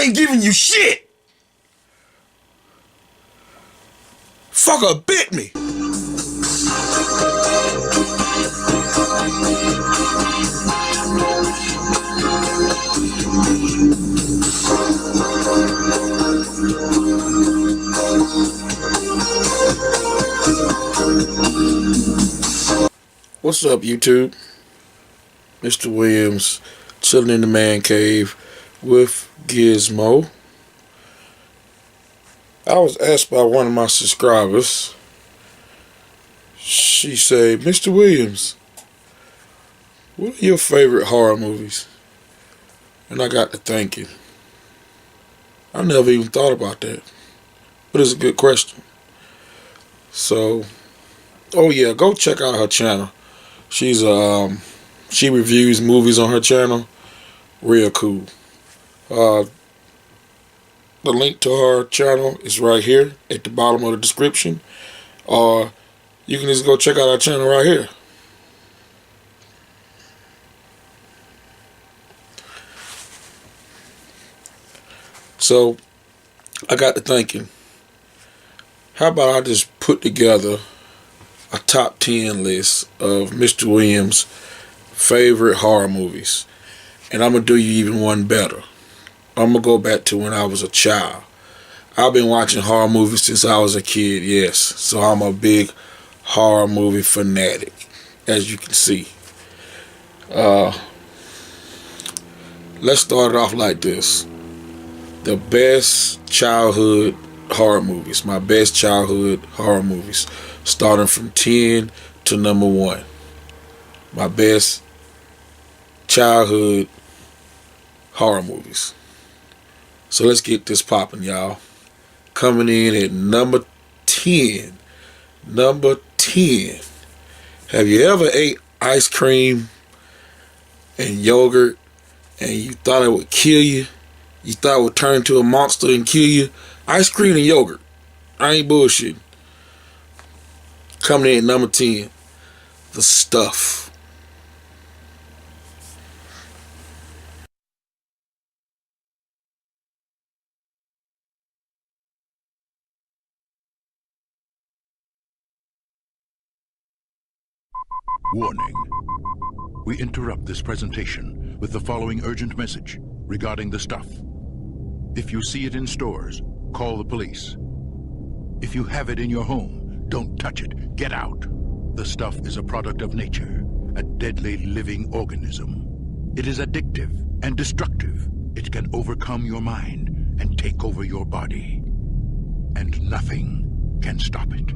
ain't giving you shit. Fucker bit me. What's up, YouTube? Mr. Williams, chilling in the man cave with Gizmo. I was asked by one of my subscribers. She said, Mr. Williams, what are your favorite horror movies? And I got to thinking. I never even thought about that. But it's a good question. So, oh yeah, go check out her channel. She's she reviews movies on her channel. Real cool. The link to her channel is right here at the bottom of the description. Or you can just go check out our channel right here. So I got to thinking, how about I just put together a top 10 list of Mr. Williams' favorite horror movies. And I'm going to do you even one better. I'm going to go back to when I was a child. I've been watching horror movies since I was a kid, yes. So I'm a big horror movie fanatic, as you can see. Let's start it off like this. The best childhood horror movies. My best childhood horror movies. Starting from 10 to number 1. My best childhood horror movies. So let's get this popping, y'all. Coming in at number 10. Number 10. Have you ever ate ice cream and yogurt and you thought it would kill you? You thought it would turn into a monster and kill you? Ice cream and yogurt. I ain't bullshitting. Coming in at number 10. The Stuff. Warning. We interrupt this presentation with the following urgent message regarding The Stuff. If you see it in stores, call the police. If you have it in your home, don't touch it. Get out. The Stuff is a product of nature, a deadly living organism. It is addictive and destructive. It can overcome your mind and take over your body. And nothing can stop it.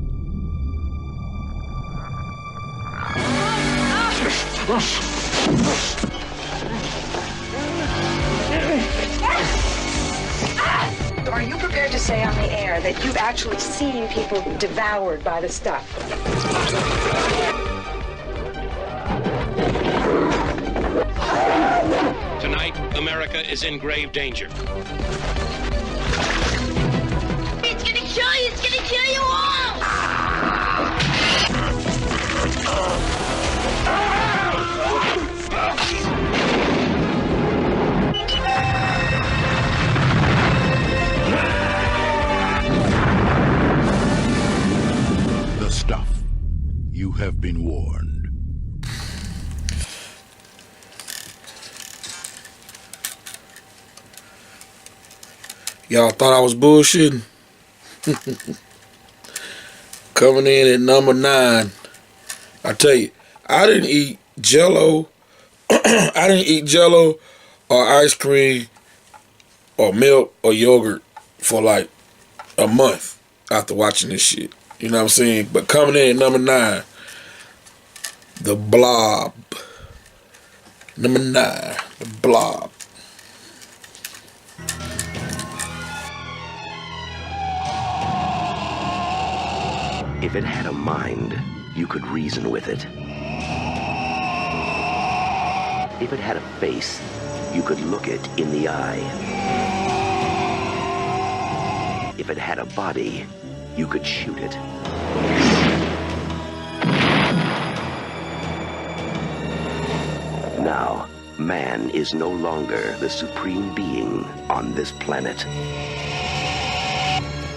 Are you prepared to say on the air that you've actually seen people devoured by the stuff? Tonight, America is in grave danger. It's gonna kill you! It's gonna kill you all! The Stuff. You have been warned. Y'all thought I was bullshitting? Coming in at number 9. I tell you, I didn't eat Jello. I didn't eat Jello or ice cream or milk or yogurt for like a month after watching this shit. You know what I'm saying? But coming in at number 9, The Blob. Number 9, The Blob. If it had a mind, you could reason with it. If it had a face, you could look it in the eye. If it had a body, you could shoot it. Now, man is no longer the supreme being on this planet.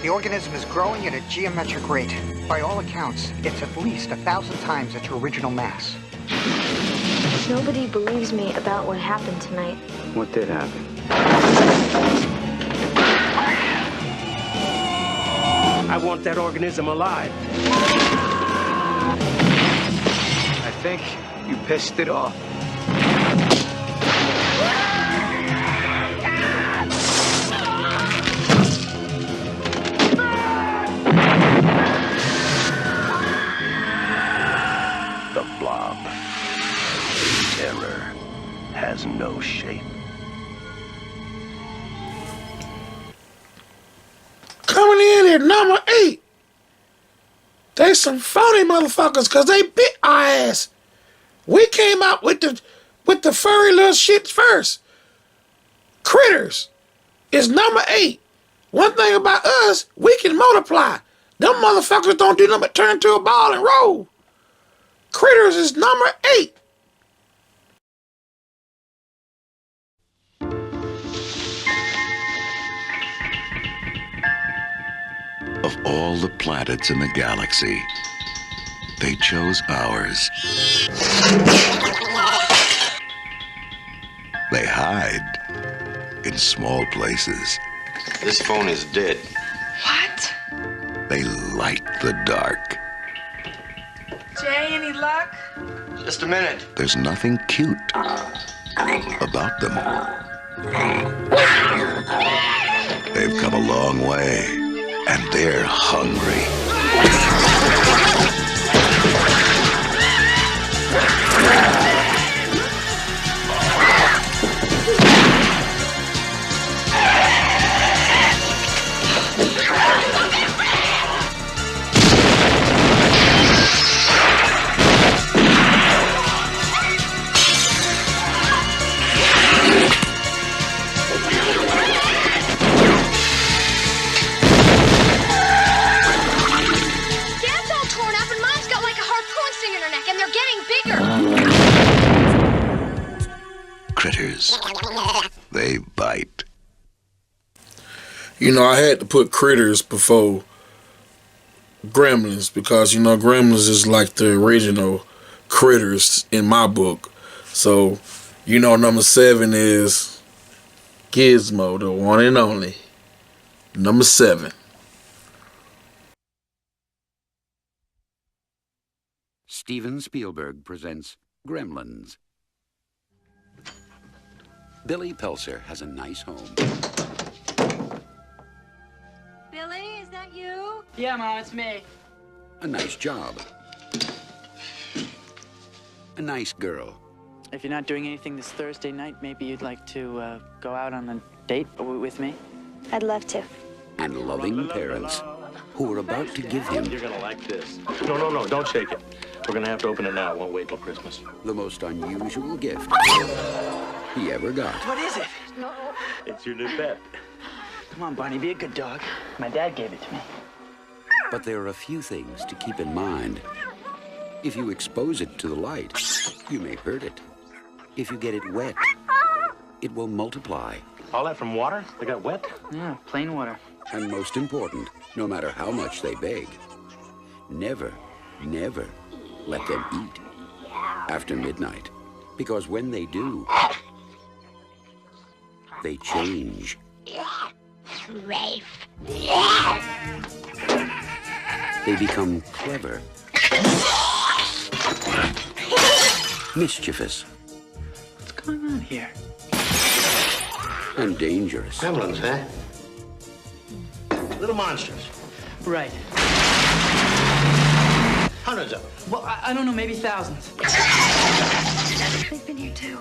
The organism is growing at a geometric rate. By all accounts, it's at least 1,000 times its original mass. Nobody believes me about what happened tonight. What did happen? I want that organism alive. I think you pissed it off. The Blob. Terror has no shape. Coming in at number 8. They some phony motherfuckers because they bit our ass. We came out with the furry little shit first. Critters is number 8. One thing about us, we can multiply. Them motherfuckers don't do nothing but turn to a ball and roll. Critters is number 8. Of all the planets in the galaxy, they chose ours. They hide in small places. This phone is dead. What? They light the dark. Jay, any luck? Just a minute. There's nothing cute about them. They've come a long way, and they're hungry. Critters. They bite. You know, I had to put Critters before Gremlins because, you know, Gremlins is like the original Critters in my book. So, you know, number 7 is Gizmo, the one and only. Number 7. Steven Spielberg presents Gremlins. Billy Peltzer has a nice home. Billy, is that you? Yeah, Mom, it's me. A nice job. A nice girl. If you're not doing anything this Thursday night, maybe you'd like to go out on a date with me? I'd love to. And loving parents who are about to give him... You're gonna like this. No, don't shake it. We're gonna have to open it now. It won't wait till Christmas. the most unusual gift he ever got. What is it? It's your new pet. Come on, Barney, be a good dog. My dad gave it to me. But there are a few things to keep in mind. If you expose it to the light, you may hurt it. If you get it wet, it will multiply. All that from water? They got wet? Yeah, plain water. And most important, no matter how much they beg, never, never let them eat after midnight. Because when they do, they change. They become clever, mischievous. What's going on here? And dangerous. Gremlins, huh? Little monsters. Right. Hundreds of them. Well, I don't know, maybe thousands. They've been here too.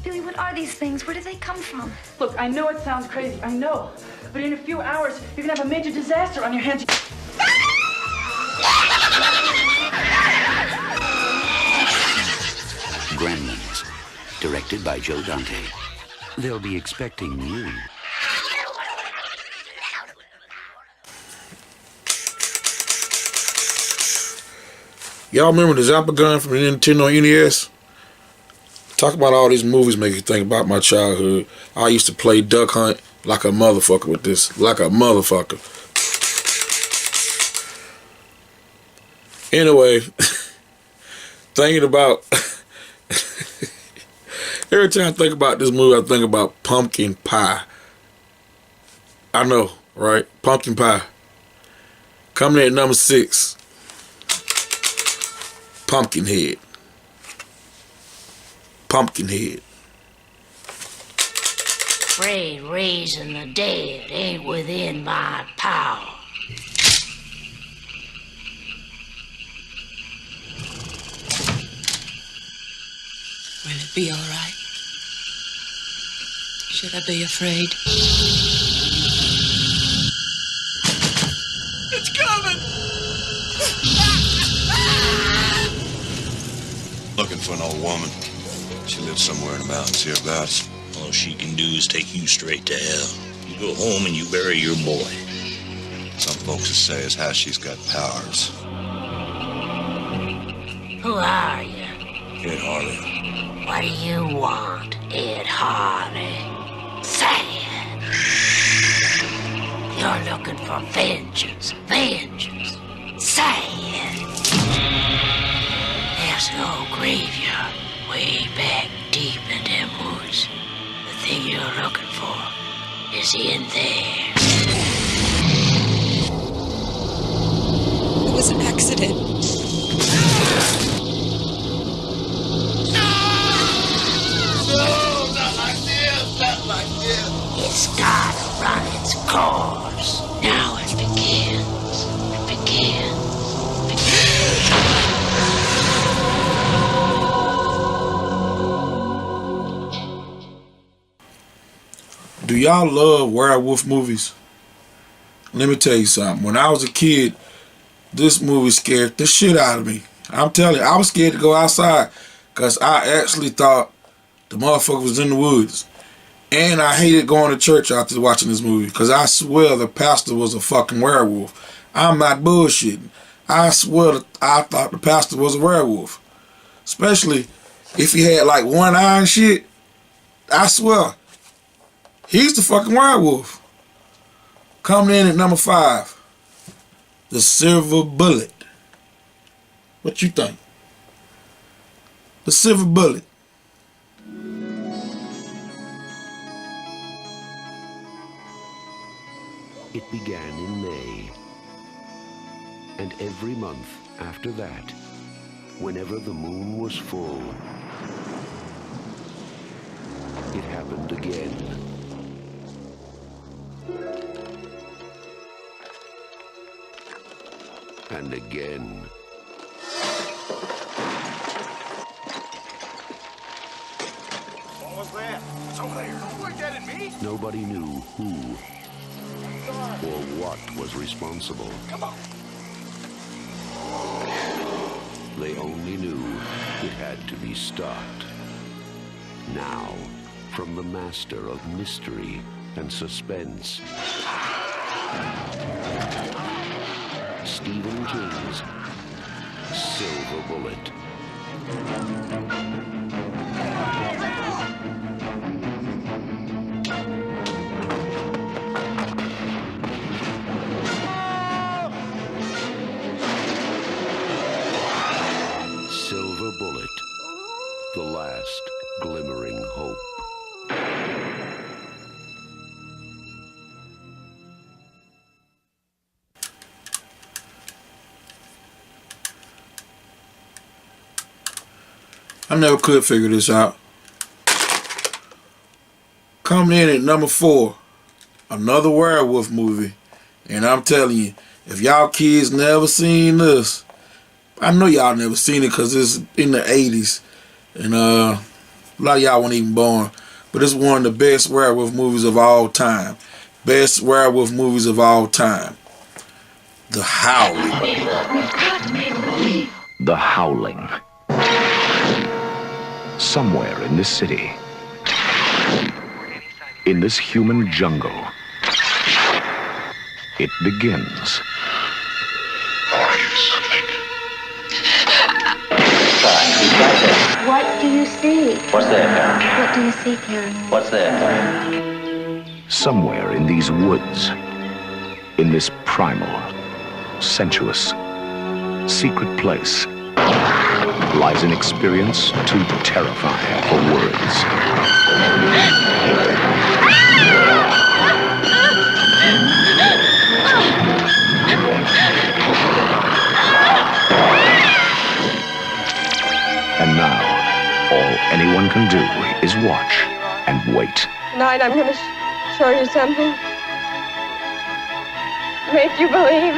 Billy, what are these things? Where do they come from? Look, I know it sounds crazy, I know. But in a few hours, you're gonna have a major disaster on your hands. Gremlins, directed by Joe Dante. They'll be expecting you. Y'all remember the Zappa gun from the Nintendo NES? Talk about all these movies make you think about my childhood. I used to play duck hunt like a motherfucker with this. Like a motherfucker. Anyway, thinking about... Every time I think about this movie, I think about pumpkin pie. I know, right? Pumpkin pie. Coming in at number 6. Pumpkinhead. Pumpkinhead. Afraid raising the dead ain't within my power. Will it be all right? Should I be afraid? It's coming! Looking for an old woman. She lives somewhere in the mountains hereabouts. All she can do is take you straight to hell. You go home and you bury your boy. Some folks will say as how she's got powers. Who are you? Ed Harley. What do you want, Ed Harley? Say it. You're looking for vengeance. Vengeance. Say it. There's an old graveyard way back deep in them woods. The thing you're looking for is in there. It was an accident. No, not like this, not like this. It's gotta run its course. Now it begins. It begins. Do y'all love werewolf movies? Let me tell you something. When I was a kid, this movie scared the shit out of me. I'm telling you, I was scared to go outside because I actually thought the motherfucker was in the woods. And I hated going to church after watching this movie because I swear the pastor was a fucking werewolf. I'm not bullshitting. I swear that I thought the pastor was a werewolf. Especially if he had like one eye and shit. I swear. He's the fucking werewolf. Coming in at number 5. The Silver Bullet. What you think? The Silver Bullet. It began in May. And every month after that, whenever the moon was full, it happened again. And again. What was that? It's over there. Don't point that at me. Nobody knew who or what was responsible. Come on. They only knew it had to be stopped. Now, from the master of mystery and suspense, Stephen King's Silver Bullet. Silver Bullet, the last glimmering hope. I never could figure this out. Coming in at number 4, another werewolf movie. And I'm telling you, if y'all kids never seen this, I know y'all never seen it because it's in the 80s. And a lot of y'all weren't even born. But it's one of the best werewolf movies of all time. Best werewolf movies of all time. The Howling. The Howling. Somewhere in this city, in this human jungle, it begins. What What do you see? What's there, Karen? What do you see, Karen? What's there, Karen? Somewhere in these woods, in this primal, sensuous, secret place, lies an experience too terrifying for words. And now, all anyone can do is watch and wait. Tonight I'm going to show you something. Make you believe.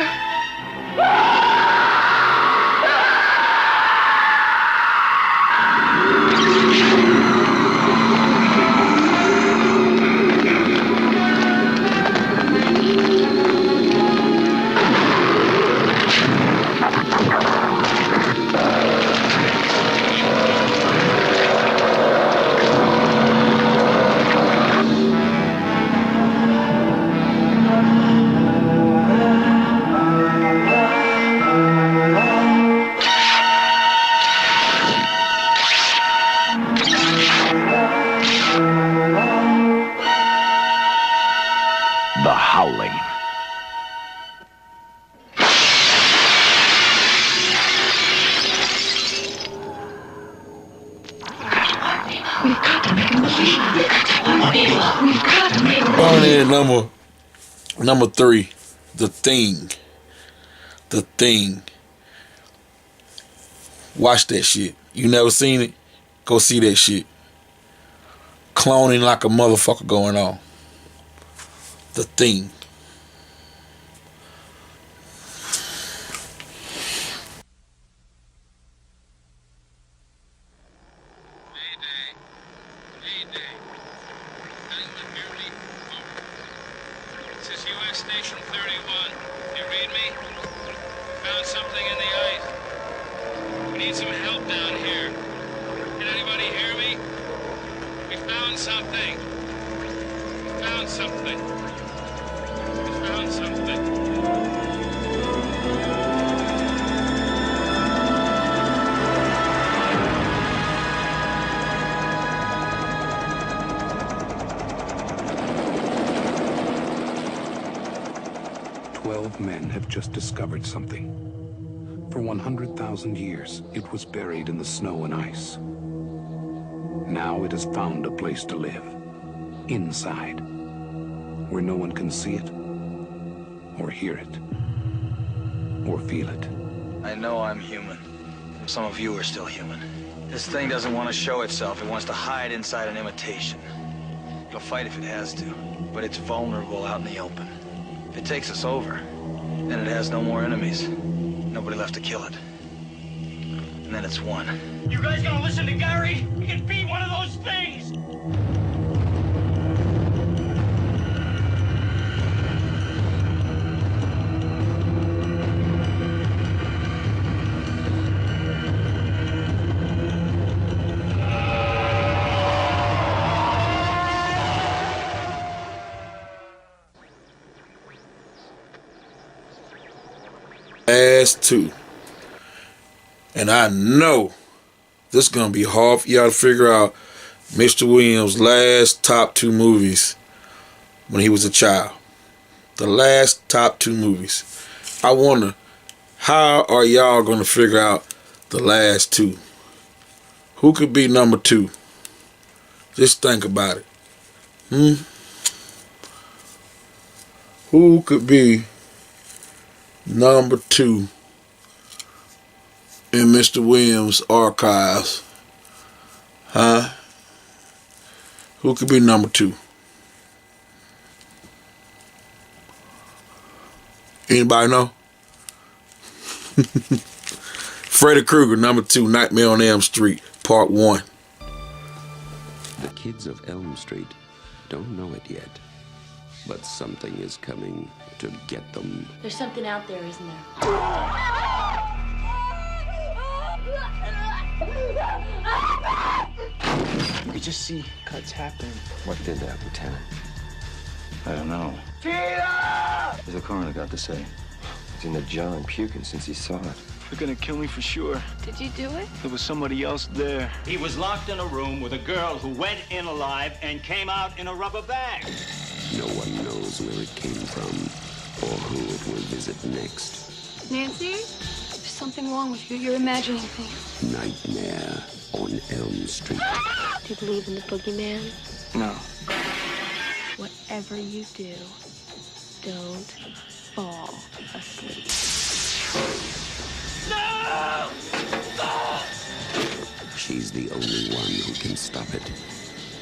The Howling. On in number 3, The Thing. The Thing. Watch that shit. You never seen it? Go see that shit. Cloning like a motherfucker going on. The Thing. This is U.S. Station 31. You read me? Found something in the ice. We need some help down here. Can anybody hear me? We found something. We found something. We found something. 12 men have just discovered something. For 100,000 years, it was buried in the snow and ice. Now it has found a place to live. Inside. Where no one can see it, or hear it, or feel it. I know I'm human. Some of you are still human. This thing doesn't want to show itself. It wants to hide inside an imitation. It'll fight if it has to, but it's vulnerable out in the open. If it takes us over, then it has no more enemies. Nobody left to kill it. And then it's won. You guys gonna listen to Gary? He can beat one of those things! Last 2. And I know this is going to be hard for y'all to figure out Mr. Williams' last top 2 movies when he was a child. The last top 2 movies. I wonder, how are y'all going to figure out the last 2? Who could be number 2? Just think about it. Who could be number 2 in Mr. Williams' archives? Huh? Who could be number 2? Anybody know? Freddy Krueger, number 2, Nightmare on Elm Street, Part 1. The kids of Elm Street don't know it yet, but something is coming to get them. There's something out there, isn't there? We just see cuts happen. What did that, Lieutenant? I don't know. Tina! What's the coroner got to say? He's in the jar and puking since he saw it. They're gonna kill me for sure. Did you do it? There was somebody else there. He was locked in a room with a girl who went in alive and came out in a rubber bag. No one knows where it came from or who it will visit next. Nancy? There's something wrong with you. You're imagining things. Nightmare on Elm Street. Do you believe in the boogeyman? No. Whatever you do, don't fall asleep. No! She's the only one who can stop it.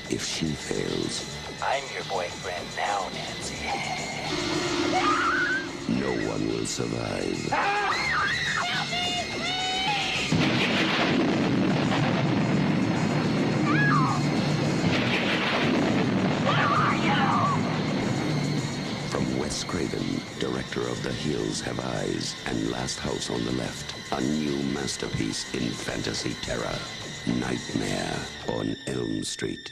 If she fails, I'm your boyfriend now, Nancy. no one will survive. From Wes Craven, director of The Hills Have Eyes and Last House on the Left, a new masterpiece in fantasy terror, Nightmare on Elm Street.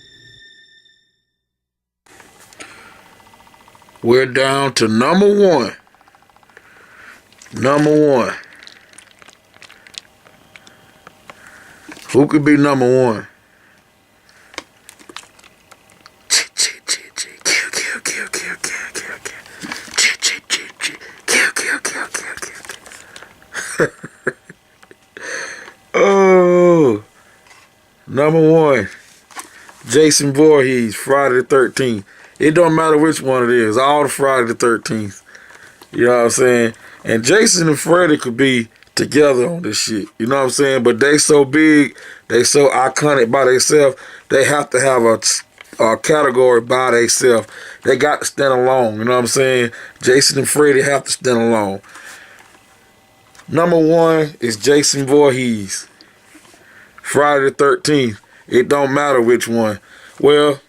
We're down to number one. Number one. Who could be number one? Oh, number one, Jason Voorhees, Friday the 13th. It don't matter which one it is, all the Friday the 13th. You know what I'm saying? And Jason and Freddy could be together on this shit. You know what I'm saying? But they so big, they so iconic by themselves, they have to have a category by themselves. They got to stand alone. You know what I'm saying? Jason and Freddy have to stand alone. Number one is Jason Voorhees, Friday the 13th. It don't matter which one. Well,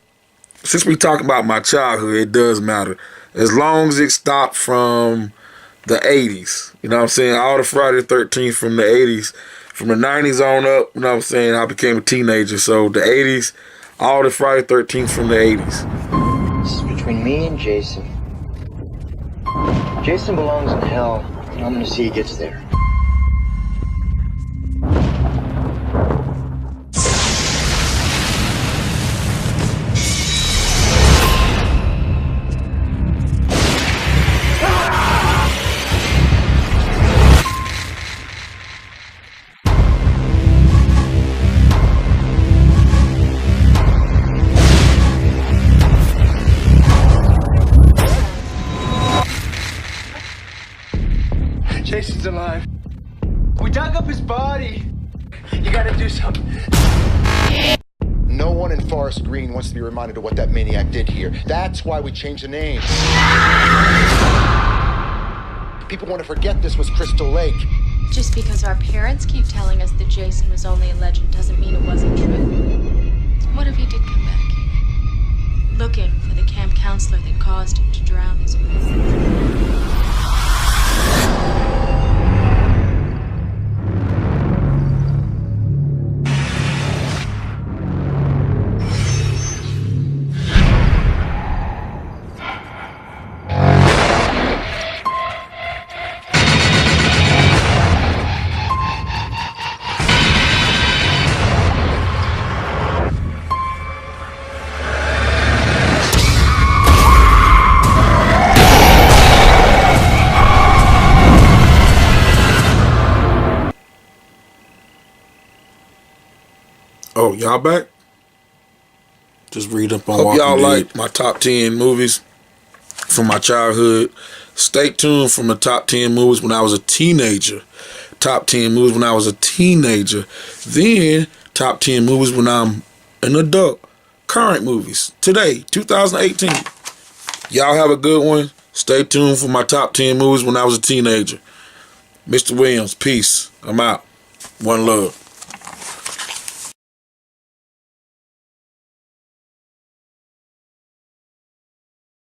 since we talking about my childhood, it does matter. As long as it stopped from the 80s. You know what I'm saying? All the Friday the 13th from the 80s. From the 90s on up, you know what I'm saying? I became a teenager. So the 80s, all the Friday the 13th from the 80s. This is between me and Jason. Jason belongs in hell, and I'm gonna see he gets there. Jason's alive. We dug up his body. You gotta do something. No one in Forest Green wants to be reminded of what that maniac did here. That's why we changed the name. People want to forget this was Crystal Lake. Just because our parents keep telling us that Jason was only a legend doesn't mean it wasn't true. What if he did come back here? Looking for the camp counselor that caused him to drown his wife. Oh, y'all back? Just read up on Hope y'all like my top 10 movies from my childhood. Stay tuned from the top 10 movies when I was a teenager. Top 10 movies when I was a teenager. Then top 10 movies when I'm an adult. Current movies. Today, 2018. Y'all have a good one. Stay tuned for my top 10 movies when I was a teenager. Mr. Williams, peace. I'm out. One love.